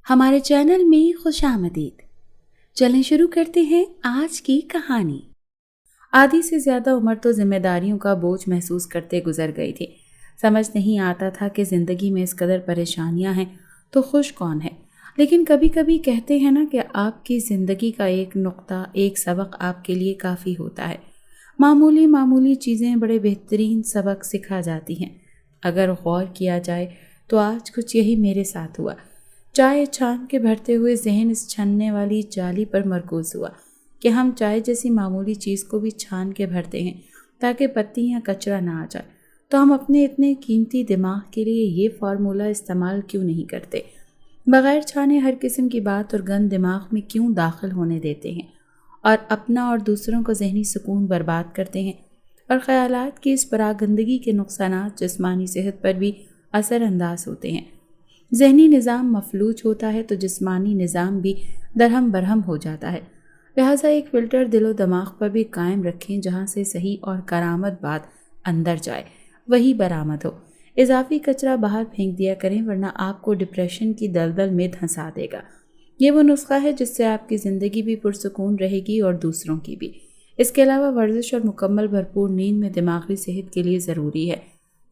ہمارے چینل میں خوش آمدید۔ چلیں شروع کرتے ہیں آج کی کہانی۔ آدھی سے زیادہ عمر تو ذمہ داریوں کا بوجھ محسوس کرتے گزر گئی تھی۔ سمجھ نہیں آتا تھا کہ زندگی میں اس قدر پریشانیاں ہیں تو خوش کون ہے۔ لیکن کبھی کبھی کہتے ہیں نا کہ آپ کی زندگی کا ایک نقطہ، ایک سبق آپ کے لیے کافی ہوتا ہے۔ معمولی چیزیں بڑے بہترین سبق سکھا جاتی ہیں۔ اگر غور کیا جائے تو آج کچھ یہی میرے ساتھ ہوا۔ چائے چھان کے بھرتے ہوئے ذہن اس چھننے والی جالی پر مرکوز ہوا کہ ہم چائے جیسی معمولی چیز کو بھی چھان کے بھرتے ہیں تاکہ پتی یا کچرا نہ آ جائے، تو ہم اپنے اتنے قیمتی دماغ کے لیے یہ فارمولہ استعمال کیوں نہیں کرتے؟ بغیر چھانے ہر قسم کی بات اور گند دماغ میں کیوں داخل ہونے دیتے ہیں اور اپنا اور دوسروں کا ذہنی سکون برباد کرتے ہیں؟ اور خیالات کی اس پراگندگی کے نقصانات جسمانی صحت پر بھی اثر انداز ہوتے ہیں۔ ذہنی نظام مفلوج ہوتا ہے تو جسمانی نظام بھی درہم برہم ہو جاتا ہے۔ لہٰذا ایک فلٹر دل و دماغ پر بھی قائم رکھیں جہاں سے صحیح اور کارآمد بات اندر جائے، وہی برآمد ہو۔ اضافی کچرا باہر پھینک دیا کریں ورنہ آپ کو ڈپریشن کی دلدل میں دھنسا دے گا۔ یہ وہ نسخہ ہے جس سے آپ کی زندگی بھی پرسکون رہے گی اور دوسروں کی بھی۔ اس کے علاوہ ورزش اور مکمل بھرپور نیند میں دماغی صحت کے لیے ضروری ہے۔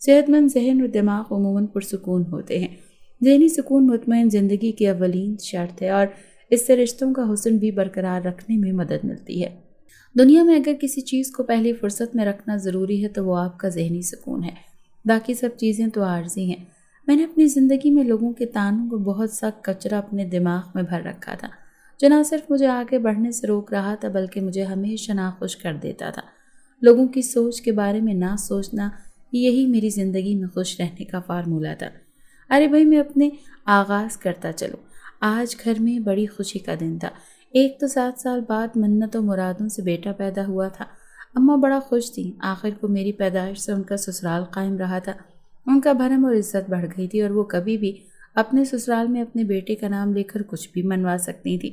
صحت مند ذہن اور دماغ عموماً پرسکون ہوتے ہیں۔ ذہنی سکون مطمئن زندگی کی اولین شرط ہے اور اس سے رشتوں کا حسن بھی برقرار رکھنے میں مدد ملتی ہے۔ دنیا میں اگر کسی چیز کو پہلی فرصت میں رکھنا ضروری ہے تو وہ آپ کا ذہنی سکون ہے۔ باقی سب چیزیں تو عارضی ہیں۔ میں نے اپنی زندگی میں لوگوں کے تانوں کو بہت سا کچرا اپنے دماغ میں بھر رکھا تھا جو نہ صرف مجھے آگے بڑھنے سے روک رہا تھا بلکہ مجھے ہمیشہ ناخوش کر دیتا تھا۔ لوگوں کی سوچ کے بارے میں نہ سوچنا، یہی میری زندگی میں خوش رہنے کا فارمولہ تھا۔ ارے بھائی، میں اپنے آغاز کرتا چلوں۔ آج گھر میں بڑی خوشی کا دن تھا۔ ایک تو 7 سال بعد منت و مرادوں سے بیٹا پیدا ہوا تھا۔ اماں بڑا خوش تھیں۔ آخر کو میری پیدائش سے ان کا سسرال قائم رہا تھا۔ ان کا بھرم اور عزت بڑھ گئی تھی اور وہ کبھی بھی اپنے سسرال میں اپنے بیٹے کا نام لے کر کچھ بھی منوا سکتی تھی۔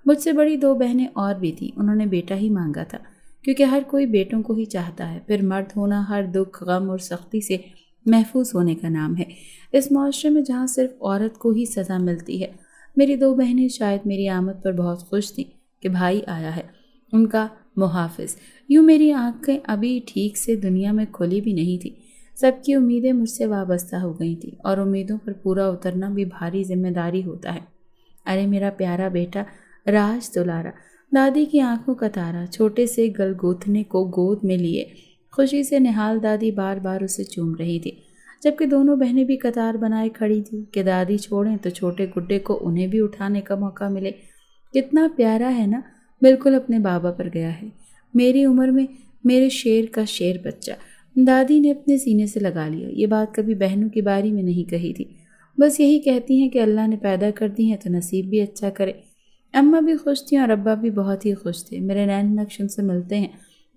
مجھ سے بڑی 2 بہنیں اور بھی تھیں۔ انہوں نے بیٹا ہی مانگا تھا کیونکہ ہر کوئی بیٹوں کو ہی چاہتا ہے۔ پھر مرد ہونا ہر دکھ، غم اور سختی سے محفوظ ہونے کا نام ہے اس معاشرے میں جہاں صرف عورت کو ہی سزا ملتی ہے۔ میری 2 بہنیں شاید میری آمد پر بہت خوش تھیں کہ بھائی آیا ہے، ان کا محافظ۔ یوں میری آنکھیں ابھی ٹھیک سے دنیا میں کھلی بھی نہیں تھی۔ سب کی امیدیں مجھ سے وابستہ ہو گئی تھیں اور امیدوں پر پورا اترنا بھی بھاری ذمہ داری ہوتا ہے۔ ارے میرا پیارا بیٹا راج دلارا، دادی کی آنکھوں کا تارا، چھوٹے سے گلگوتھنے کو گود میں لیے خوشی سے نہال دادی بار بار اسے چوم رہی تھی، جبکہ دونوں بہنیں بھی قطار بنائے کھڑی تھیں کہ دادی چھوڑیں تو چھوٹے گڈے کو انہیں بھی اٹھانے کا موقع ملے۔ کتنا پیارا ہے نا، بالکل اپنے بابا پر گیا ہے۔ میری عمر میں میرے شیر کا شیر بچہ، دادی نے اپنے سینے سے لگا لیا۔ یہ بات کبھی بہنوں کی باری میں نہیں کہی تھی، بس یہی کہتی ہیں کہ اللہ نے پیدا کر دی ہیں تو نصیب بھی اچھا کرے۔ اماں بھی خوش تھیں اور ابا بھی بہت ہی خوش تھے۔ میرے نین نقش ان سے ملتے ہیں،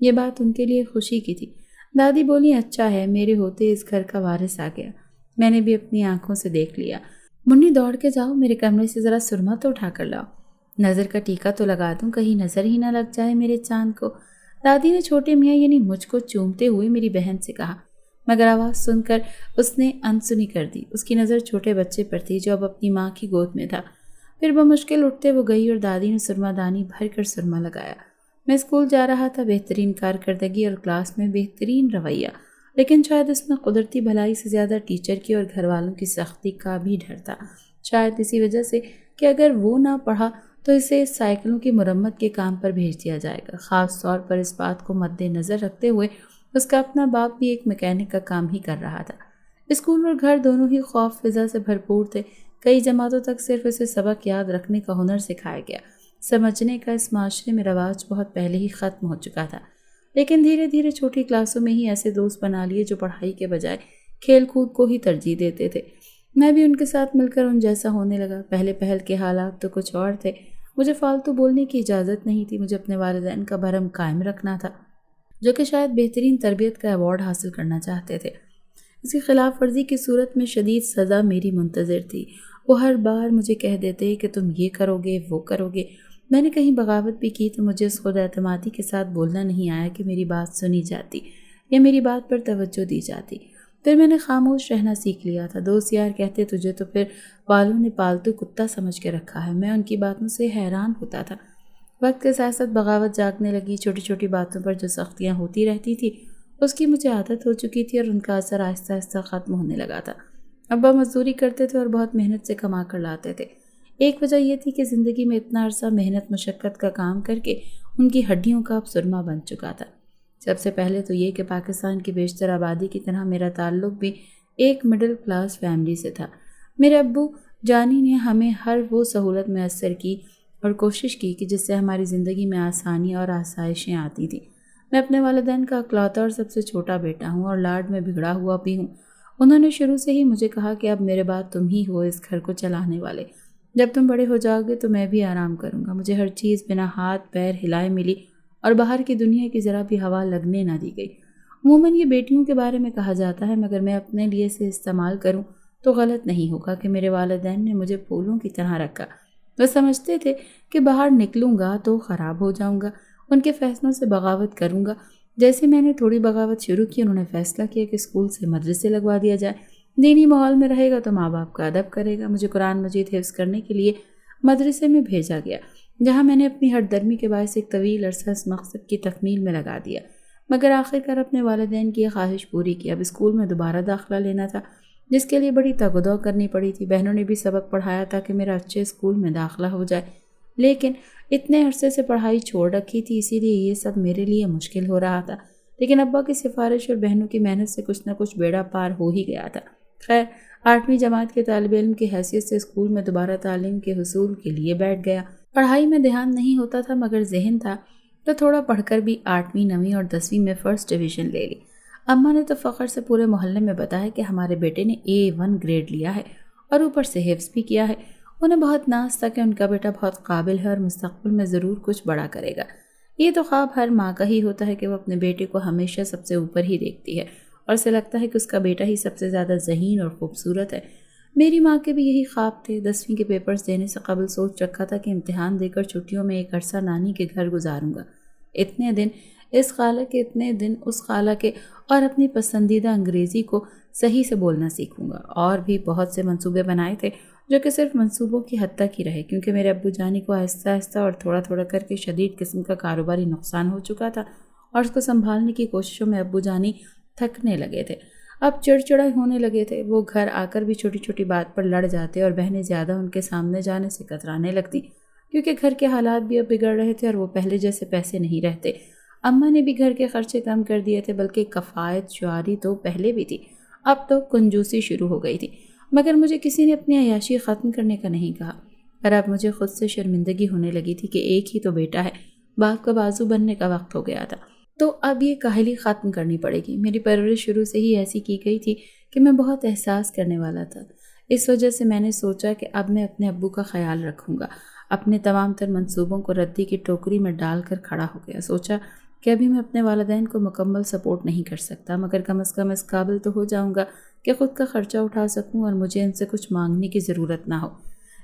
یہ بات ان کے لیے خوشی کی تھی۔ دادی بولی اچھا ہے، میرے ہوتے اس گھر کا وارث آ گیا۔ میں نے بھی اپنی آنکھوں سے دیکھ لیا۔ منی دوڑ کے جاؤ، میرے کمرے سے ذرا سرما تو اٹھا کر لاؤ، نظر کا ٹیکا تو لگا دوں، کہیں نظر ہی نہ لگ جائے میرے چاند کو۔ دادی نے چھوٹے میاں یعنی مجھ کو چومتے ہوئے میری بہن سے کہا، مگر آواز سن کر اس نے انسنی کر دی۔ اس کی نظر چھوٹے بچے پر تھی جو اب اپنی ماں کی گود میں تھا۔ پھر بمشکل اٹھتے وہ گئی اور دادی نے سرما دانی بھر کر سرما لگایا۔ میں اسکول جا رہا تھا، بہترین کارکردگی اور کلاس میں بہترین رویہ، لیکن شاید اس میں قدرتی بھلائی سے زیادہ ٹیچر کی اور گھر والوں کی سختی کا بھی ڈر تھا۔ شاید اسی وجہ سے کہ اگر وہ نہ پڑھا تو اسے سائیکلوں کی مرمت کے کام پر بھیج دیا جائے گا۔ خاص طور پر اس بات کو مد نظر رکھتے ہوئے اس کا اپنا باپ بھی ایک میکینک کا کام ہی کر رہا تھا۔ اسکول اور گھر دونوں ہی خوف فضا سے بھرپور تھے۔ کئی جماعتوں تک صرف اسے سبق یاد رکھنے کا ہنر سکھایا گیا۔ سمجھنے کا اس معاشرے میں رواج بہت پہلے ہی ختم ہو چکا تھا، لیکن دھیرے دھیرے چھوٹی کلاسوں میں ہی ایسے دوست بنا لیے جو پڑھائی کے بجائے کھیل کود کو ہی ترجیح دیتے تھے۔ میں بھی ان کے ساتھ مل کر ان جیسا ہونے لگا۔ پہل کے حالات تو کچھ اور تھے۔ مجھے فالتو بولنے کی اجازت نہیں تھی۔ مجھے اپنے والدین کا بھرم قائم رکھنا تھا جو کہ شاید بہترین تربیت کا ایوارڈ حاصل کرنا چاہتے تھے۔ اس کی خلاف ورزی کی صورت میں شدید سزا میری منتظر تھی۔ وہ ہر بار مجھے کہہ دیتے کہ تم یہ کرو گے، وہ کرو گے۔ میں نے کہیں بغاوت بھی کی تو مجھے اس خود اعتمادی کے ساتھ بولنا نہیں آیا کہ میری بات سنی جاتی یا میری بات پر توجہ دی جاتی۔ پھر میں نے خاموش رہنا سیکھ لیا تھا۔ دوست یار کہتے تجھے تو پھر والوں نے پالتو کتا سمجھ کے رکھا ہے۔ میں ان کی باتوں سے حیران ہوتا تھا۔ وقت کے ساتھ ساتھ بغاوت جاگنے لگی۔ چھوٹی چھوٹی باتوں پر جو سختیاں ہوتی رہتی تھی اس کی مجھے عادت ہو چکی تھی اور ان کا اثر آہستہ آہستہ ختم ہونے لگا تھا۔ ابا مزدوری کرتے تھے اور بہت محنت سے کما کر لاتے تھے۔ ایک وجہ یہ تھی کہ زندگی میں اتنا عرصہ محنت مشقت کا کام کر کے ان کی ہڈیوں کا اب سرما بن چکا تھا۔ سب سے پہلے تو یہ کہ پاکستان کی بیشتر آبادی کی طرح میرا تعلق بھی ایک مڈل کلاس فیملی سے تھا۔ میرے ابو جانی نے ہمیں ہر وہ سہولت میسر کی اور کوشش کی کہ جس سے ہماری زندگی میں آسانی اور آسائشیں آتی تھیں۔ میں اپنے والدین کا اکلوتا اور سب سے چھوٹا بیٹا ہوں اور لاڈ میں بگڑا ہوا بھی ہوں۔ انہوں نے شروع سے ہی مجھے کہا کہ اب میرے بعد تم ہی ہو اس گھر کو چلانے والے۔ جب تم بڑے ہو جاؤ گے تو میں بھی آرام کروں گا۔ مجھے ہر چیز بنا ہاتھ پیر ہلائے ملی اور باہر کی دنیا کی ذرا بھی ہوا لگنے نہ دی گئی۔ عموماً یہ بیٹیوں کے بارے میں کہا جاتا ہے، مگر میں اپنے لیے اسے استعمال کروں تو غلط نہیں ہوگا کہ میرے والدین نے مجھے پھولوں کی طرح رکھا۔ وہ سمجھتے تھے کہ باہر نکلوں گا تو خراب ہو جاؤں گا، ان کے فیصلوں سے بغاوت کروں گا۔ جیسے میں نے تھوڑی بغاوت شروع کی، انہوں نے فیصلہ کیا کہ اسکول سے مدرسے لگوا دیا جائے۔ دینی ماحول میں رہے گا تو ماں باپ کا ادب کرے گا۔ مجھے قرآن مجید حفظ کرنے کے لیے مدرسے میں بھیجا گیا، جہاں میں نے اپنی ہر درمی کے باعث ایک طویل عرصہ اس مقصد کی تکمیل میں لگا دیا، مگر آخر کار اپنے والدین کی یہ خواہش پوری کی۔ اب اسکول میں دوبارہ داخلہ لینا تھا، جس کے لیے بڑی تگ و دو کرنی پڑی تھی۔ بہنوں نے بھی سبق پڑھایا تھا کہ میرا اچھے اسکول میں داخلہ ہو جائے، لیکن اتنے عرصے سے پڑھائی چھوڑ رکھی تھی، اسی لیے یہ سب میرے لیے مشکل ہو رہا تھا۔ لیکن ابا کی سفارش اور بہنوں کی محنت سے کچھ نہ کچھ بیڑا پار ہو ہی گیا تھا۔ خیر، 8ویں جماعت کے طالب علم کی حیثیت سے اسکول میں دوبارہ تعلیم کے حصول کے لیے بیٹھ گیا۔ پڑھائی میں دھیان نہیں ہوتا تھا، مگر ذہن تھا، تو تھوڑا پڑھ کر بھی 8ویں 9ویں اور 10ویں میں فرسٹ ڈویژن لے لی۔ اماں نے تو فخر سے پورے محلے میں بتایا کہ ہمارے بیٹے نے A1 گریڈ لیا ہے اور اوپر سے حفظ بھی کیا ہے۔ انہیں بہت ناز تھا کہ ان کا بیٹا بہت قابل ہے اور مستقبل میں ضرور کچھ بڑا کرے گا۔ یہ تو خواب ہر ماں کا ہی ہوتا ہے کہ وہ اپنے بیٹے کو ہمیشہ سب سے اوپر ہی دیکھتی ہے اور اسے لگتا ہے کہ اس کا بیٹا ہی سب سے زیادہ ذہین اور خوبصورت ہے۔ میری ماں کے بھی یہی خواب تھے۔ 10ویں کے پیپرز دینے سے قبل سوچ رکھا تھا کہ امتحان دے کر چھٹیوں میں ایک عرصہ نانی کے گھر گزاروں گا، اتنے دن اس خالہ کے، اتنے دن اس خالہ کے، اور اپنی پسندیدہ انگریزی کو صحیح سے بولنا سیکھوں گا۔ اور بھی بہت سے منصوبے بنائے تھے جو کہ صرف منصوبوں کی حد تک ہی رہے، کیونکہ میرے ابو جانی کو آہستہ آہستہ اور تھوڑا تھوڑا کر کے شدید قسم کا کاروباری نقصان ہو چکا تھا اور اس کو سنبھالنے کی کوششوں میں ابو جانی تھکنے لگے تھے، اب چڑچڑائی ہونے لگے تھے۔ وہ گھر آ کر بھی چھوٹی چھوٹی بات پر لڑ جاتے اور بہنیں زیادہ ان کے سامنے جانے سے کترانے لگتی، کیونکہ گھر کے حالات بھی اب بگڑ رہے تھے اور وہ پہلے جیسے پیسے نہیں رہتے۔ اماں نے بھی گھر کے خرچے کم کر دیے تھے، بلکہ کفایت شعاری تو پہلے بھی تھی، اب تو کنجوسی شروع ہو گئی تھی۔ مگر مجھے کسی نے اپنی عیاشی ختم کرنے کا نہیں کہا، اور اب مجھے خود سے شرمندگی ہونے لگی تھی کہ ایک ہی تو بیٹا ہے، باپ کا بازو بننے کا وقت ہو گیا تھا، تو اب یہ کاہلی ختم کرنی پڑے گی۔ میری پرورش شروع سے ہی ایسی کی گئی تھی کہ میں بہت احساس کرنے والا تھا۔ اس وجہ سے میں نے سوچا کہ اب میں اپنے ابو کا خیال رکھوں گا۔ اپنے تمام تر منصوبوں کو ردی کی ٹوکری میں ڈال کر کھڑا ہو گیا۔ سوچا کہ ابھی میں اپنے والدین کو مکمل سپورٹ نہیں کر سکتا، مگر کم از کم اس قابل تو ہو جاؤں گا کہ خود کا خرچہ اٹھا سکوں اور مجھے ان سے کچھ مانگنے کی ضرورت نہ ہو۔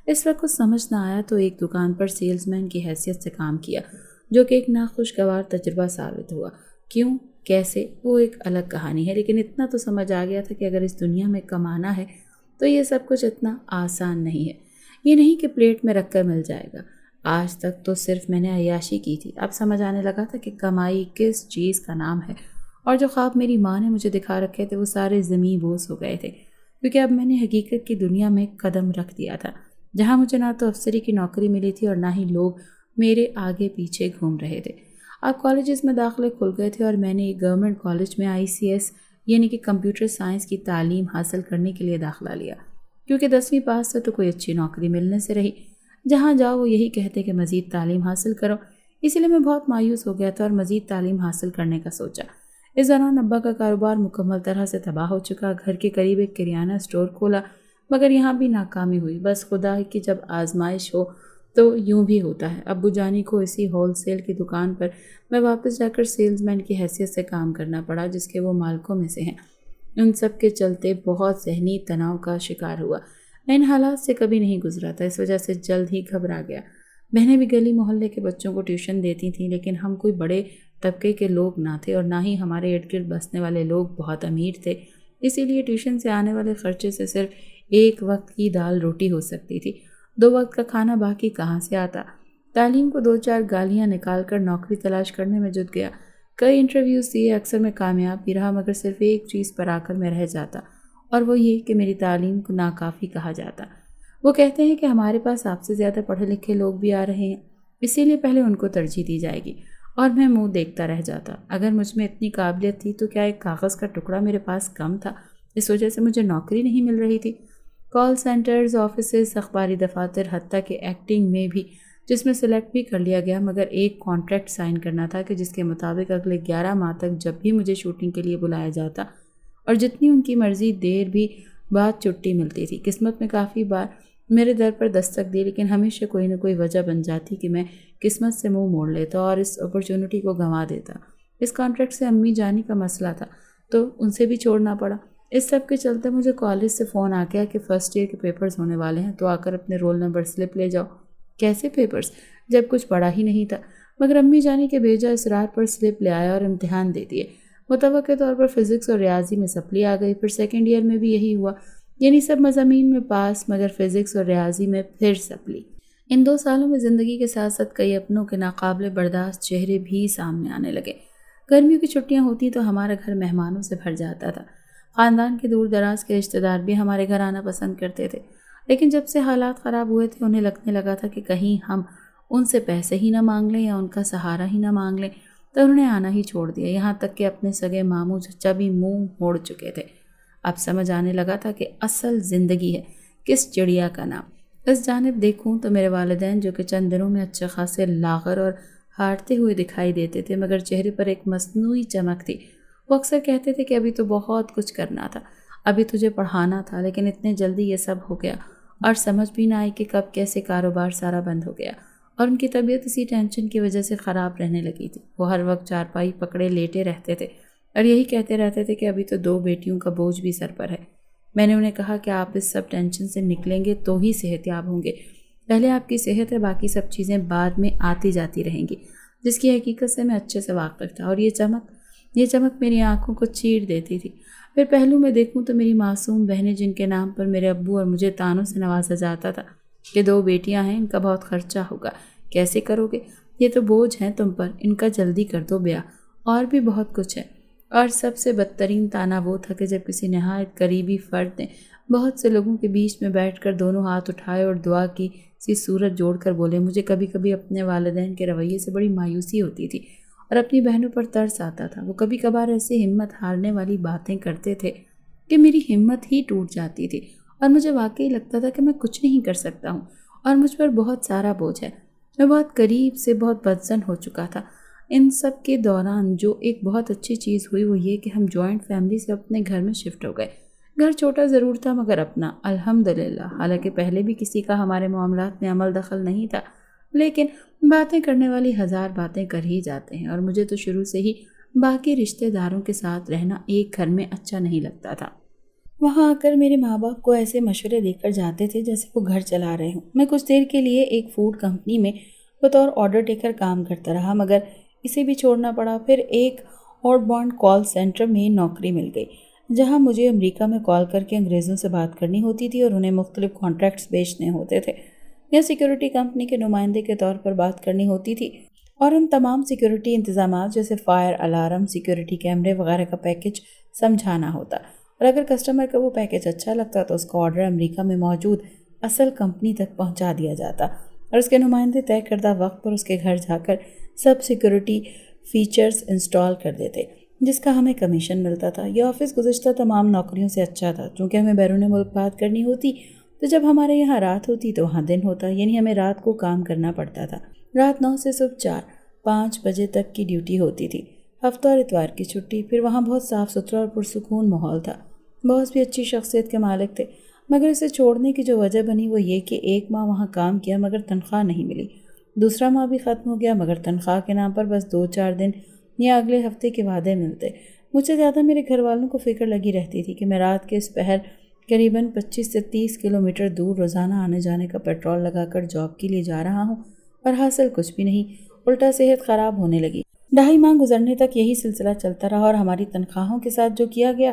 اس وقت کچھ سمجھ نہ آیا تو ایک دکان پر سیلز مین کی حیثیت سے کام کیا، جو کہ ایک ناخوشگوار تجربہ ثابت ہوا۔ کیوں، کیسے، وہ ایک الگ کہانی ہے، لیکن اتنا تو سمجھ آ گیا تھا کہ اگر اس دنیا میں کمانا ہے تو یہ سب کچھ اتنا آسان نہیں ہے۔ یہ نہیں کہ پلیٹ میں رکھ کر مل جائے گا۔ آج تک تو صرف میں نے عیاشی کی تھی، اب سمجھ آنے لگا تھا کہ کمائی کس چیز کا نام ہے، اور جو خواب میری ماں نے مجھے دکھا رکھے تھے وہ سارے زمیں بوس ہو گئے تھے، کیونکہ اب میں نے حقیقت کی دنیا میں قدم رکھ دیا تھا، جہاں مجھے نہ تو افسری کی نوکری ملی تھی اور نہ ہی لوگ میرے آگے پیچھے گھوم رہے تھے۔ اب کالجز میں داخلے کھل گئے تھے اور میں نے ایک گورنمنٹ کالج میں ICS یعنی کہ کمپیوٹر سائنس کی تعلیم حاصل کرنے کے لیے داخلہ لیا، کیونکہ 10ویں پاس سے تو کوئی اچھی نوکری ملنے سے رہی، جہاں جاؤ وہ یہی کہتے کہ مزید تعلیم حاصل کرو۔ اسی لیے میں بہت مایوس ہو گیا تھا اور مزید تعلیم حاصل کرنے کا سوچا۔ اس دوران ابا کا کاروبار مکمل طرح سے تباہ ہو چکا۔ گھر کے قریب ایک کریانہ اسٹور کھولا، مگر یہاں بھی ناکامی ہوئی۔ بس خدا کی جب آزمائش ہو تو یوں بھی ہوتا ہے۔ ابو جانی کو اسی ہول سیل کی دکان پر میں واپس جا کر سیلز مین کی حیثیت سے کام کرنا پڑا، جس کے وہ مالکوں میں سے ہیں۔ ان سب کے چلتے بہت ذہنی تناؤ کا شکار ہوا۔ میں ان حالات سے کبھی نہیں گزرا تھا، اس وجہ سے جلد ہی گھبرا گیا۔ بہنیں بھی گلی محلے کے بچوں کو ٹیوشن دیتی تھیں، لیکن ہم کوئی بڑے طبقے کے لوگ نہ تھے اور نہ ہی ہمارے ارد گرد بسنے والے لوگ بہت امیر تھے، اسی لیے ٹیوشن سے آنے والے خرچے سے صرف ایک وقت کی دال روٹی ہو سکتی تھی، 2 وقت کا کھانا باقی کہاں سے آتا۔ تعلیم کو 2-4 گالیاں نکال کر نوکری تلاش کرنے میں جٹ گیا۔ کئی انٹرویوز دیے، اکثر میں کامیاب بھی رہا، مگر صرف ایک چیز پر آ کر میں رہ جاتا، اور وہ یہ کہ میری تعلیم کو ناکافی کہا جاتا۔ وہ کہتے ہیں کہ ہمارے پاس آپ سے زیادہ پڑھے لکھے لوگ بھی آ رہے ہیں، اسی لیے پہلے ان کو ترجیح دی جائے گی، اور میں منہ دیکھتا رہ جاتا۔ اگر مجھ میں اتنی قابلیت تھی تو کیا ایک کاغذ کا ٹکڑا میرے پاس کم تھا؟ اس وجہ سے مجھے نوکری نہیں مل رہی تھی۔ کال سینٹرز، آفیسز، اخباری دفاتر، حتیٰ کہ ایکٹنگ میں بھی، جس میں سلیکٹ بھی کر لیا گیا، مگر ایک کانٹریکٹ سائن کرنا تھا کہ جس کے مطابق اگلے 11 ماہ تک جب بھی مجھے شوٹنگ کے لیے بلایا جاتا اور جتنی ان کی مرضی دیر بھی بعد چھٹی ملتی تھی۔ قسمت میں کافی بار میرے در پر دستک دی، لیکن ہمیشہ کوئی نہ کوئی وجہ بن جاتی کہ میں قسمت سے منہ موڑ لیتا اور اس اپرچونٹی کو گنوا دیتا۔ اس کانٹریکٹ سے امی جانی کا مسئلہ تھا تو ان سے بھی چھوڑنا پڑا۔ اس سب کے چلتے مجھے کالج سے فون آ گیا کہ فرسٹ ایئر کے پیپرز ہونے والے ہیں، تو آ کر اپنے رول نمبر سلپ لے جاؤ۔ کیسے پیپرز؟ جب کچھ پڑھا ہی نہیں تھا، مگر امی جانی کے بھیجا اصرار پر سلپ لے آیا اور امتحان دے دیے۔ متوقع طور پر فزکس اور ریاضی میں سپلی آ گئی، پھر سیکنڈ ایئر میں بھی یہی ہوا، یعنی سب مضامین میں پاس، مگر فزکس اور ریاضی میں پھر سپلی۔ ان 2 سالوں میں زندگی کے ساتھ ساتھ کئی اپنوں کے ناقابل برداشت چہرے بھی سامنے آنے لگے۔ گرمیوں کی چھٹیاں ہوتی تو ہمارا گھر مہمانوں سے بھر جاتا تھا۔ خاندان کے دور دراز کے رشتہ دار بھی ہمارے گھر آنا پسند کرتے تھے، لیکن جب سے حالات خراب ہوئے تھے انہیں لگنے لگا تھا کہ کہیں ہم ان سے پیسے ہی نہ مانگ لیں یا ان کا سہارا ہی نہ مانگ لیں، تو انہوں نے آنا ہی چھوڑ دیا، یہاں تک کہ اپنے سگے ماموں چچا بھی منہ موڑ چکے تھے۔ اب سمجھ آنے لگا تھا کہ اصل زندگی ہے کس چڑیا کا نام۔ اس جانب دیکھوں تو میرے والدین، جو کہ چند دنوں میں اچھے خاصے لاغر اور ہارتے ہوئے دکھائی دیتے تھے، مگر چہرے پر ایک مصنوعی چمک تھی، وہ اکثر کہتے تھے کہ ابھی تو بہت کچھ کرنا تھا، ابھی تجھے پڑھانا تھا، لیکن اتنے جلدی یہ سب ہو گیا، اور سمجھ بھی نہ آئی کہ کب کیسے کاروبار سارا بند ہو گیا، اور ان کی طبیعت اسی ٹینشن کی وجہ سے خراب رہنے لگی تھی۔ وہ ہر وقت چارپائی پکڑے لیٹے رہتے تھے اور یہی کہتے رہتے تھے کہ ابھی تو 2 بیٹیوں کا بوجھ بھی سر پر ہے۔ میں نے انہیں کہا کہ آپ اس سب ٹینشن سے نکلیں گے تو ہی صحت یاب ہوں گے، پہلے آپ کی صحت ہے، باقی سب چیزیں بعد میں آتی جاتی رہیں گی، جس کی حقیقت سے میں اچھے سے واقف تھا، اور یہ چمک میری آنکھوں کو چیر دیتی تھی۔ پھر پہلو میں دیکھوں تو میری معصوم بہنیں، جن کے نام پر میرے ابو اور مجھے تانوں سے نوازا جاتا تھا کہ 2 بیٹیاں ہیں، ان کا بہت خرچہ ہوگا، کیسے کرو گے؟ یہ تو بوجھ ہیں تم پر، ان کا جلدی کر دو بیاہ، اور بھی بہت کچھ ہے۔ اور سب سے بدترین تانا وہ تھا کہ جب کسی نہایت قریبی فرد نے بہت سے لوگوں کے بیچ میں بیٹھ کر دونوں ہاتھ اٹھائے اور دعا کی سی صورت جوڑ کر بولے۔ مجھے کبھی کبھی اپنے والدین کے رویے سے بڑی مایوسی ہوتی تھی اور اپنی بہنوں پر ترس آتا تھا۔ وہ کبھی کبھار ایسے ہمت ہارنے والی باتیں کرتے تھے کہ میری ہمت ہی ٹوٹ جاتی تھی، اور مجھے واقعی لگتا تھا کہ میں کچھ نہیں کر سکتا ہوں اور مجھ پر بہت سارا بوجھ ہے۔ میں بہت قریب سے بہت بدظن ہو چکا تھا۔ ان سب کے دوران جو ایک بہت اچھی چیز ہوئی وہ یہ کہ ہم جوائنٹ فیملی سے اپنے گھر میں شفٹ ہو گئے۔ گھر چھوٹا ضرور تھا مگر اپنا، الحمدللہ، حالانکہ پہلے بھی کسی کا ہمارے معاملات میں عمل دخل نہیں تھا، لیکن باتیں کرنے والی 1000 باتیں کر ہی جاتے ہیں، اور مجھے تو شروع سے ہی باقی رشتہ داروں کے ساتھ رہنا ایک گھر میں اچھا نہیں لگتا تھا۔ وہاں آ کر میرے ماں باپ کو ایسے مشورے دے کر جاتے تھے جیسے وہ گھر چلا رہے ہوں۔ میں کچھ دیر کے لیے ایک فوڈ کمپنی میں بطور آرڈر ٹیکر کام کرتا رہا، مگر اسے بھی چھوڑنا پڑا۔ پھر ایک آؤٹ باؤنڈ کال سینٹر میں نوکری مل گئی، جہاں مجھے امریکہ میں کال کر کے انگریزوں سے بات کرنی ہوتی تھی اور انہیں مختلف کانٹریکٹس بیچنے ہوتے تھے، یا سیکیورٹی کمپنی کے نمائندے کے طور پر بات کرنی ہوتی تھی، اور ان تمام سیکیورٹی انتظامات جیسے فائر الارم، سیکیورٹی کیمرے وغیرہ کا پیکج سمجھانا ہوتا، اور اگر کسٹمر کا وہ پیکج اچھا لگتا تو اس کا آرڈر امریکہ میں موجود اصل کمپنی تک پہنچا دیا جاتا، اور اس کے نمائندے طے کردہ وقت پر اس کے گھر جا کر سب سیکیورٹی فیچرز انسٹال کر دیتے، جس کا ہمیں کمیشن ملتا تھا۔ یہ آفس گزشتہ تمام نوکریوں سے اچھا تھا، چونکہ ہمیں بیرون ملک بات کرنی ہوتی تو جب ہمارے یہاں رات ہوتی تو وہاں دن ہوتا، یعنی ہمیں رات کو کام کرنا پڑتا تھا۔ رات 9 سے صبح 4-5 بجے تک کی ڈیوٹی ہوتی تھی، ہفتہ اور اتوار کی چھٹی۔ پھر وہاں بہت صاف ستھرا اور پرسکون ماحول تھا، باس بھی اچھی شخصیت کے مالک تھے، مگر اسے چھوڑنے کی جو وجہ بنی وہ یہ کہ 1 ماہ وہاں کام کیا مگر تنخواہ نہیں ملی، دوسرا ماہ بھی ختم ہو گیا مگر تنخواہ کے نام پر بس 2-4 دن یا اگلے ہفتے کے وعدے ملتے۔ مجھ سے زیادہ میرے گھر والوں کو فکر لگی رہتی تھی کہ میں رات کے اس پہر قریباً 25 سے 30 کلومیٹر دور روزانہ آنے جانے کا پیٹرول لگا کر جاب کے لیے جا رہا ہوں، اور حاصل کچھ بھی نہیں، الٹا صحت خراب ہونے لگی۔ 2.5 ماہ گزرنے تک یہی سلسلہ چلتا رہا، اور ہماری تنخواہوں کے ساتھ جو کیا گیا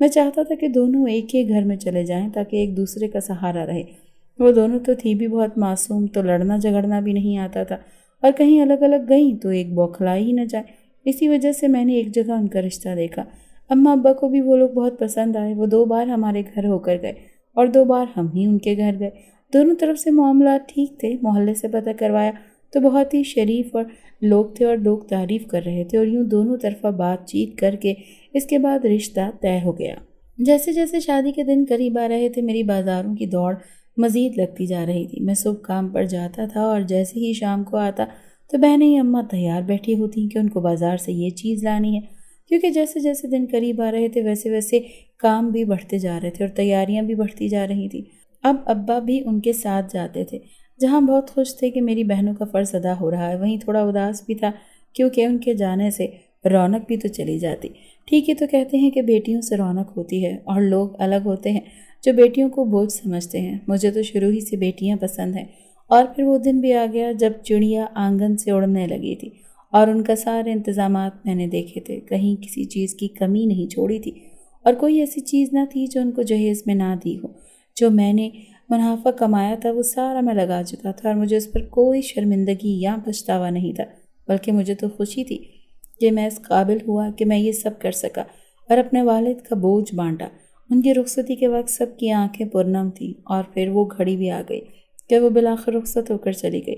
میں چاہتا تھا کہ دونوں ایک ہی گھر میں چلے جائیں تاکہ ایک دوسرے کا سہارا رہے۔ وہ دونوں تو تھی بھی بہت معصوم، تو لڑنا جھگڑنا بھی نہیں آتا تھا، اور کہیں الگ الگ گئیں تو ایک بوکھلائی ہی نہ جائے۔ اسی وجہ سے میں نے ایک جگہ ان کا رشتہ دیکھا۔ اماں ابا کو بھی وہ لوگ بہت پسند آئے۔ وہ 2 بار ہمارے گھر ہو کر گئے اور 2 بار ہم ہی ان کے گھر گئے۔ دونوں طرف سے معاملات ٹھیک تھے۔ محلے سے پتہ کروایا تو بہت ہی شریف اور لوگ تھے، اور لوگ تعریف کر رہے تھے، اور یوں دونوں طرفہ بات چیت کر کے اس کے بعد رشتہ طے ہو گیا۔ جیسے جیسے شادی کے دن قریب آ رہے تھے، میری بازاروں کی دوڑ مزید لگتی جا رہی تھی۔ میں صبح کام پر جاتا تھا اور جیسے ہی شام کو آتا تو بہنیں اماں تیار بیٹھی ہوتی کہ ان کو بازار سے یہ چیز لانی ہے، کیونکہ جیسے جیسے دن قریب آ رہے تھے ویسے ویسے کام بھی بڑھتے جا رہے تھے اور تیاریاں بھی بڑھتی جا رہی تھیں۔ اب ابا بھی ان کے ساتھ جاتے تھے۔ جہاں بہت خوش تھے کہ میری بہنوں کا فرض ادا ہو رہا ہے، وہیں تھوڑا اداس بھی تھا، کیونکہ ان کے جانے سے رونق بھی تو چلی جاتی۔ ٹھیک ہے، تو کہتے ہیں کہ بیٹیوں سے رونق ہوتی ہے، اور لوگ الگ ہوتے ہیں جو بیٹیوں کو بوجھ سمجھتے ہیں۔ مجھے تو شروع ہی سے بیٹیاں پسند ہیں، اور پھر وہ دن بھی آ گیا جب چڑیا آنگن سے اڑنے لگی تھی، اور ان کا سارے انتظامات میں نے دیکھے تھے۔ کہیں کسی چیز کی کمی نہیں چھوڑی تھی، اور کوئی ایسی چیز نہ تھی جو ان کو جہیز میں نہ دی ہو۔ جو میں نے منافع کمایا تھا وہ سارا میں لگا چکا تھا، اور مجھے اس پر کوئی شرمندگی یا پچھتاوا نہیں تھا، بلکہ مجھے تو خوشی تھی کہ میں اس قابل ہوا کہ میں یہ سب کر سکا اور اپنے والد کا بوجھ بانٹا۔ ان کی رخصتی کے وقت سب کی آنکھیں پرنم تھیں، اور پھر وہ گھڑی بھی آ گئی کہ وہ بالآخر رخصت ہو کر چلی گئی۔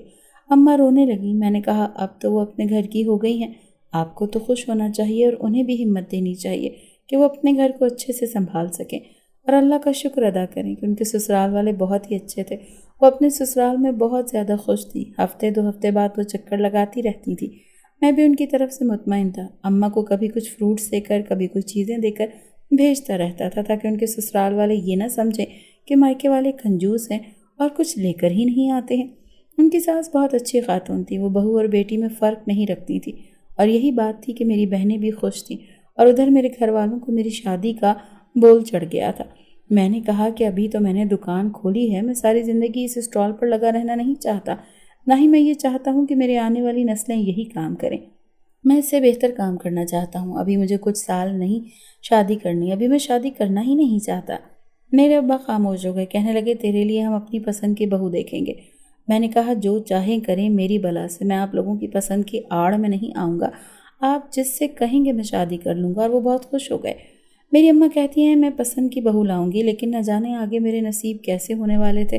اماں رونے لگی۔ میں نے کہا اب تو وہ اپنے گھر کی ہو گئی ہیں، آپ کو تو خوش ہونا چاہیے اور انہیں بھی ہمت دینی چاہیے کہ وہ اپنے گھر کو اچھے سے سنبھال سکیں، اور اللہ کا شکر ادا کریں کہ ان کے سسرال والے بہت ہی اچھے تھے۔ وہ اپنے سسرال میں بہت زیادہ خوش تھی۔ ہفتے 2 ہفتے بعد وہ چکر لگاتی رہتی تھی۔ میں بھی ان کی طرف سے مطمئن تھا۔ اماں کو کبھی کچھ فروٹس دے کر، کبھی کچھ چیزیں دے کر بھیجتا رہتا تھا، تاکہ ان کے سسرال والے یہ نہ سمجھیں کہ مائکے والے کنجوس ہیں اور کچھ لے کر ہی نہیں آتے ہیں۔ ان کی ساس بہت اچھی خاتون تھی۔ وہ بہو اور بیٹی میں فرق نہیں رکھتی تھی، اور یہی بات تھی کہ میری بہنیں بھی خوش تھیں، اور ادھر میرے گھر والوں کو میری شادی کا بول چڑھ گیا تھا۔ میں نے کہا کہ ابھی تو میں نے دکان کھولی ہے، میں ساری زندگی اس اسٹال پر لگا رہنا نہیں چاہتا، نہ ہی میں یہ چاہتا ہوں کہ میرے آنے والی نسلیں یہی کام کریں۔ میں اس سے بہتر کام کرنا چاہتا ہوں۔ ابھی مجھے کچھ سال نہیں شادی کرنی، ابھی میں شادی کرنا ہی نہیں چاہتا۔ میرے ابا خاموش ہو گئے، کہنے لگے تیرے لیے ہم اپنی پسند کی بہو دیکھیں گے۔ میں نے کہا جو چاہیں کریں میری بلا سے، میں آپ لوگوں کی پسند کی آڑ میں نہیں آؤں گا، آپ جس سے کہیں گے میں شادی کر لوں گا۔ اور وہ بہت خوش ہو گئے۔ میری اماں کہتی ہیں میں پسند کی بہو لاؤں گی، لیکن نہ جانے آگے میرے نصیب کیسے ہونے والے تھے۔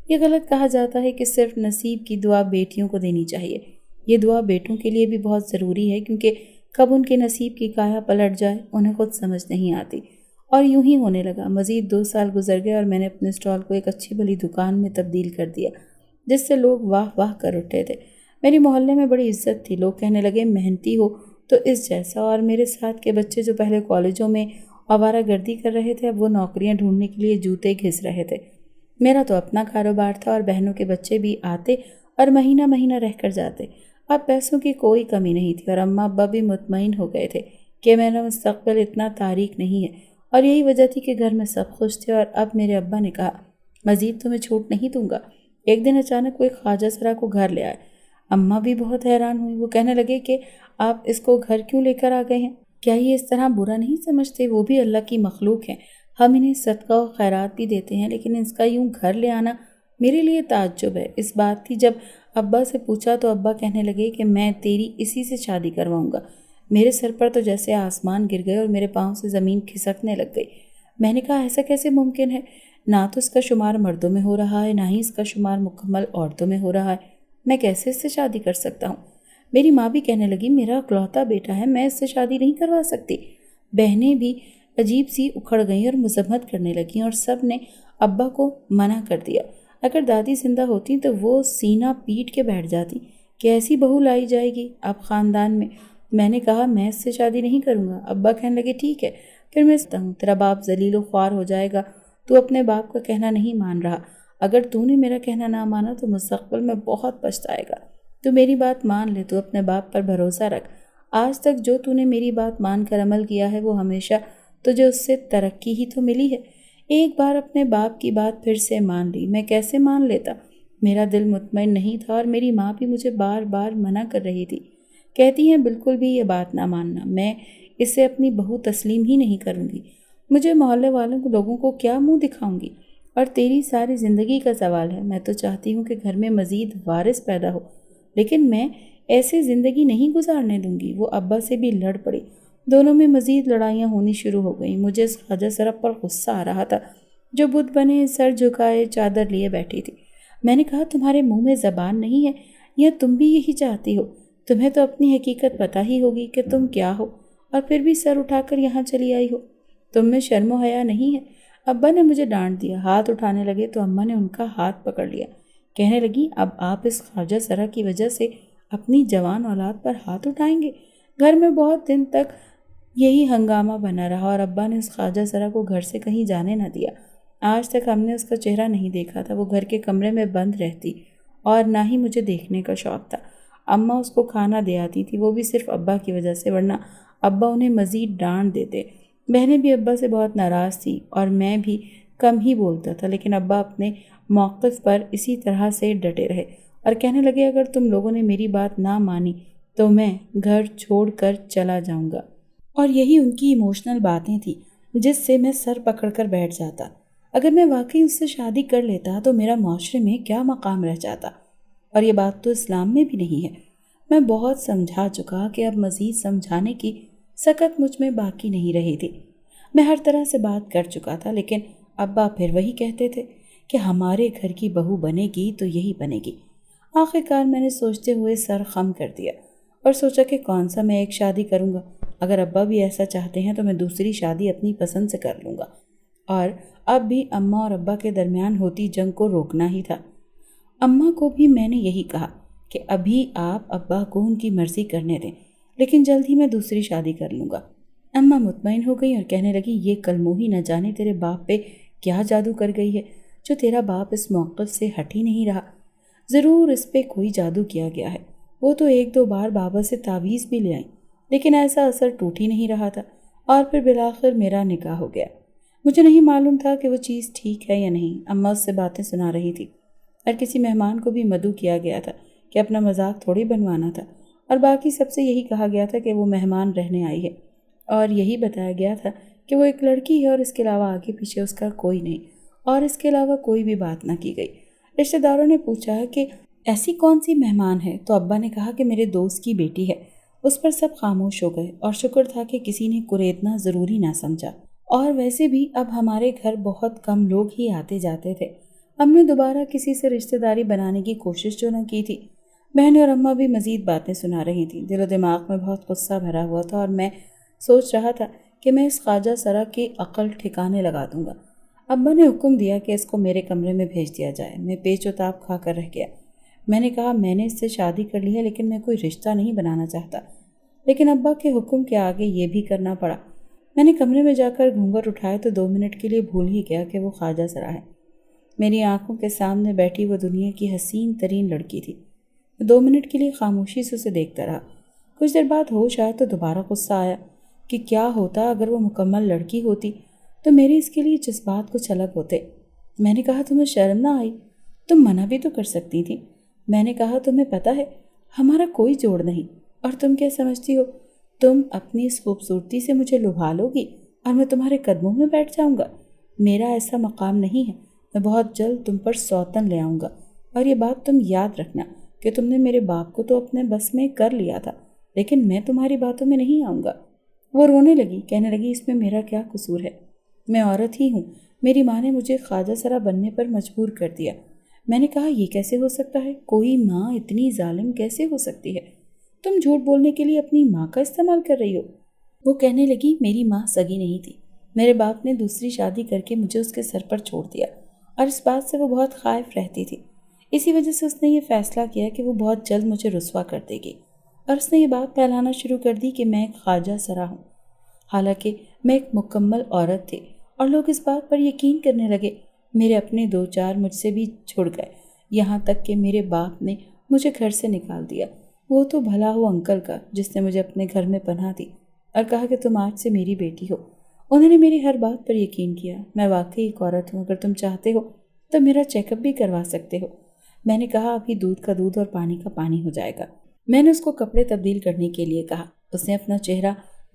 یہ غلط کہا جاتا ہے کہ صرف نصیب کی دعا بیٹیوں کو دینی چاہیے۔ یہ دعا بیٹوں کے لیے بھی بہت ضروری ہے، کیونکہ کب ان کے نصیب کی کایا پلٹ جائے انہیں خود سمجھ نہیں آتی۔ اور یوں ہی ہونے لگا۔ مزید 2 سال گزر گئے اور میں نے اپنے اسٹال کو ایک اچھی بلی دکان میں تبدیل کر دیا، جس سے لوگ واہ واہ کر اٹھے تھے۔ میری محلے میں بڑی عزت تھی۔ لوگ کہنے لگے محنتی ہو تو اس جیسا، اور میرے ساتھ کے بچے جو پہلے کالجوں میں آوارہ گردی کر رہے تھے اب وہ نوکریاں ڈھونڈنے کے لیے جوتے گھس رہے تھے۔ میرا تو اپنا کاروبار تھا، اور بہنوں کے بچے بھی آتے اور مہینہ مہینہ رہ کر جاتے۔ اب پیسوں کی کوئی کمی نہیں تھی، اور اماں ابا بھی مطمئن ہو گئے تھے کہ میرا مستقبل اتنا تاریک نہیں ہے، اور یہی وجہ تھی کہ گھر میں سب خوش تھے۔ اور اب میرے ابا نے کہا مزید تمہیں چھوٹ نہیں دوں گا۔ ایک دن اچانک وہ ایک خواجہ سرا کو گھر لے آئے۔ اماں بھی بہت حیران ہوئی۔ وہ کہنے لگے کہ آپ اس کو گھر کیوں لے کر آ گئے ہیں؟ کیا یہ اس طرح برا نہیں سمجھتے؟ وہ بھی اللہ کی مخلوق ہیں، ہم انہیں صدقہ و خیرات بھی دیتے ہیں، لیکن اس کا یوں گھر لے آنا میرے لیے تعجب ہے۔ اس بات تھی جب ابا سے پوچھا تو ابا کہنے لگے کہ میں تیری اسی سے شادی کرواؤں گا۔ میرے سر پر تو جیسے آسمان گر گئے اور میرے پاؤں سے زمین کھسکنے لگ گئی۔ میں نے کہا ایسا کیسے ممکن ہے؟ نہ تو اس کا شمار مردوں میں ہو رہا ہے، نہ ہی اس کا شمار مکمل عورتوں میں ہو رہا ہے، میں کیسے اس سے شادی کر سکتا ہوں؟ میری ماں بھی کہنے لگی میرا اکلوتا بیٹا ہے، میں اس سے شادی نہیں کروا سکتی۔ بہنیں بھی عجیب سی اکھڑ گئیں اور مذمت کرنے لگیں، اور سب نے ابا کو منع کر دیا۔ اگر دادی زندہ ہوتی تو وہ سینہ پیٹ کے بیٹھ جاتی کہ ایسی بہو لائی جائے گی اب خاندان میں۔ میں نے کہا میں اس سے شادی نہیں کروں گا۔ ابا کہنے لگے ٹھیک ہے، پھر میں ستا ہوں، تیرا باپ ذلیل و خوار ہو جائے گا، تو اپنے باپ کا کہنا نہیں مان رہا۔ اگر تو نے میرا کہنا نہ مانا تو مستقبل میں بہت پچھتائے گا۔ تو میری بات مان لے، تو اپنے باپ پر بھروسہ رکھ۔ آج تک جو تو نے میری بات مان کر عمل کیا ہے وہ ہمیشہ تجھے اس سے ترقی ہی تو ملی ہے۔ ایک بار اپنے باپ کی بات پھر سے مان لی، میں کیسے مان لیتا؟ میرا دل مطمئن نہیں تھا، اور میری ماں بھی مجھے بار بار منع کر رہی تھی، کہتی ہیں بالکل بھی یہ بات نہ ماننا۔ میں اسے اپنی بہو تسلیم ہی نہیں کروں گی۔ مجھے محلے والوں کو لوگوں کو کیا منہ دکھاؤں گی؟ اور تیری ساری زندگی کا سوال ہے۔ میں تو چاہتی ہوں کہ گھر میں مزید وارث پیدا ہو، لیکن میں ایسے زندگی نہیں گزارنے دوں گی۔ وہ ابا سے بھی لڑ پڑی، دونوں میں مزید لڑائیاں ہونی شروع ہو گئیں۔ مجھے اس خواجہ سرا پر غصہ آ رہا تھا جو بت بنے سر جھکائے چادر لیے بیٹھی تھی۔ میں نے کہا تمہارے منہ میں زبان نہیں ہے یا تم بھی یہی چاہتی ہو؟ تمہیں تو اپنی حقیقت پتہ ہی ہوگی کہ تم کیا ہو، اور پھر بھی سر اٹھا کر یہاں چلی آئی ہو۔ تم میں شرم و حیا نہیں ہے؟ ابا نے مجھے ڈانٹ دیا۔ ہاتھ اٹھانے لگے تو اماں نے ان کا ہاتھ پکڑ لیا، کہنے لگی اب آپ اس خواجہ سرا کی وجہ سے اپنی جوان اولاد پر ہاتھ اٹھائیں گے؟ گھر میں بہت دن تک یہی ہنگامہ بنا رہا اور ابا نے اس خواجہ سرا کو گھر سے کہیں جانے نہ دیا۔ آج تک ہم نے اس کا چہرہ نہیں دیکھا تھا۔ وہ گھر کے کمرے میں بند رہتی اور نہ ہی مجھے دیکھنے کا شوق تھا۔ اماں اس کو کھانا دے آتی تھی، وہ بھی صرف ابا کی وجہ سے، ورنہ ابا انہیں مزید ڈانٹ دیتے۔ بہنیں بھی ابا سے بہت ناراض تھیں اور میں بھی کم ہی بولتا تھا، لیکن ابا اپنے موقف پر اسی طرح سے ڈٹے رہے اور کہنے لگے اگر تم لوگوں نے میری بات نہ مانی تو میں گھر چھوڑ کر چلا جاؤں گا۔ اور یہی ان کی ایموشنل باتیں تھیں جس سے میں سر پکڑ کر بیٹھ جاتا۔ اگر میں واقعی اس سے شادی کر لیتا تو میرا معاشرے میں کیا مقام رہ جاتا؟ اور یہ بات تو اسلام میں بھی نہیں ہے۔ میں بہت سمجھا چکا کہ اب مزید سمجھانے کی سکت مجھ میں باقی نہیں رہی تھی۔ میں ہر طرح سے بات کر چکا تھا، لیکن ابا پھر وہی کہتے تھے کہ ہمارے گھر کی بہو بنے گی تو یہی بنے گی۔ آخرکار میں نے سوچتے ہوئے سر خم کر دیا اور سوچا کہ کون سا میں ایک شادی کروں گا۔ اگر ابا بھی ایسا چاہتے ہیں تو میں دوسری شادی اپنی پسند سے کر لوں گا، اور اب بھی اماں اور ابا کے درمیان ہوتی جنگ کو روکنا ہی تھا۔ اماں کو بھی میں نے یہی کہا کہ ابھی آپ ابا کو ان کی مرضی کرنے دیں، لیکن جلد ہی میں دوسری شادی کر لوں گا۔ اماں مطمئن ہو گئی اور کہنے لگی یہ کلموہی نہ جانے تیرے باپ پہ کیا جادو کر گئی ہے جو تیرا باپ اس موقف سے ہٹ ہی نہیں رہا۔ ضرور اس پہ کوئی جادو کیا گیا ہے۔ وہ تو ایک دو بار بابا سے تعویذ بھی لے آئیں، لیکن ایسا اثر ٹوٹ ہی نہیں رہا تھا، اور پھر بالآخر میرا نکاح ہو گیا۔ مجھے نہیں معلوم تھا کہ وہ چیز ٹھیک ہے یا نہیں۔ اماں اس سے باتیں سنا رہی تھی، اور کسی مہمان کو بھی مدعو کیا گیا تھا کہ اپنا مذاق تھوڑی بنوانا تھا، اور باقی سب سے یہی کہا گیا تھا کہ وہ مہمان رہنے آئی ہے، اور یہی بتایا گیا تھا کہ وہ ایک لڑکی ہے اور اس کے علاوہ آگے پیچھے اس کا کوئی نہیں، اور اس کے علاوہ کوئی بھی بات نہ کی گئی۔ رشتہ داروں نے پوچھا کہ ایسی کون سی مہمان ہے، تو ابا نے کہا کہ میرے دوست کی بیٹی ہے۔ اس پر سب خاموش ہو گئے، اور شکر تھا کہ کسی نے کریدنا ضروری نہ سمجھا، اور ویسے بھی اب ہمارے گھر بہت کم لوگ ہی آتے جاتے تھے۔ ہم نے دوبارہ کسی سے رشتہ داری بنانے کی کوشش جو نہ کی تھی۔ بہنیں اور اماں بھی مزید باتیں سنا رہی تھیں۔ دل و دماغ میں بہت غصہ بھرا ہوا تھا، اور میں سوچ رہا تھا کہ میں اس خواجہ سرا کی عقل ٹھکانے لگا دوں گا۔ ابا نے حکم دیا کہ اس کو میرے کمرے میں بھیج دیا جائے۔ میں پیچ و تاب کھا کر رہ گیا۔ میں نے کہا میں نے اس سے شادی کر لی ہے، لیکن میں کوئی رشتہ نہیں بنانا چاہتا، لیکن ابا کے حکم کے آگے یہ بھی کرنا پڑا۔ میں نے کمرے میں جا کر گھونگھٹ اٹھائے تو 2 منٹ کے لیے بھول ہی گیا کہ وہ خواجہ سرا ہے۔ میری آنکھوں کے سامنے بیٹھی وہ دنیا کی حسین ترین لڑکی تھی۔ 2 منٹ کے لیے خاموشی سے اسے دیکھتا رہا۔ کچھ دیر بعد ہوش آیا تو دوبارہ غصہ آیا کہ کیا ہوتا اگر وہ مکمل لڑکی ہوتی تو میرے اس کے لیے جذبات کچھ الگ ہوتے۔ میں نے کہا تمہیں شرم نہ آئی؟ تم منع بھی تو کر سکتی تھی۔ میں نے کہا تمہیں پتہ ہے ہمارا کوئی جوڑ نہیں، اور تم کیا سمجھتی ہو تم اپنی اس خوبصورتی سے مجھے لبھا لو گی اور میں تمہارے قدموں میں بیٹھ جاؤں گا؟ میرا ایسا مقام نہیں ہے۔ میں بہت جلد تم پر سوتن لے آؤں گا، اور یہ بات تم یاد رکھنا کہ تم نے میرے باپ کو تو اپنے بس میں کر لیا تھا، لیکن میں تمہاری باتوں میں نہیں آؤں گا۔ وہ رونے لگی، کہنے لگی اس میں میرا کیا قصور ہے؟ میں عورت ہی ہوں، میری ماں نے مجھے خواجہ سرا بننے پر مجبور کر دیا۔ میں نے کہا یہ کیسے ہو سکتا ہے؟ کوئی ماں اتنی ظالم کیسے ہو سکتی ہے؟ تم جھوٹ بولنے کے لیے اپنی ماں کا استعمال کر رہی ہو۔ وہ کہنے لگی میری ماں سگی نہیں تھی، میرے باپ نے دوسری شادی کر کے مجھے اس کے سر پر چھوڑ دیا، اور اس بات سے وہ بہت خائف رہتی تھی۔ اسی وجہ سے اس نے یہ فیصلہ کیا کہ وہ بہت جلد مجھے رسوا کر دے گی، اور اس نے یہ بات پھیلانا شروع کر دی کہ میں ایک خواجہ سرا ہوں، حالانکہ میں ایک مکمل عورت تھی، اور لوگ اس بات پر یقین کرنے لگے۔ میرے اپنے 2-4 مجھ سے بھی چھڑ گئے، یہاں تک کہ میرے باپ نے مجھے گھر سے نکال دیا۔ وہ تو بھلا ہو انکل کا جس نے مجھے اپنے گھر میں پناہ دی اور کہا کہ تم آج سے میری بیٹی ہو۔ انہوں نے میری ہر بات پر یقین کیا۔ میں واقعی ایک عورت ہوں، اگر تم چاہتے ہو تو میرا چیک اپ بھی کروا سکتے ہو۔ میں نے کہا ابھی دودھ کا دودھ اور پانی کا پانی ہو جائے گا۔ میں نے اس کو کپڑے تبدیل کرنے کے لیے کہا۔ اس نے اپنا چہرہ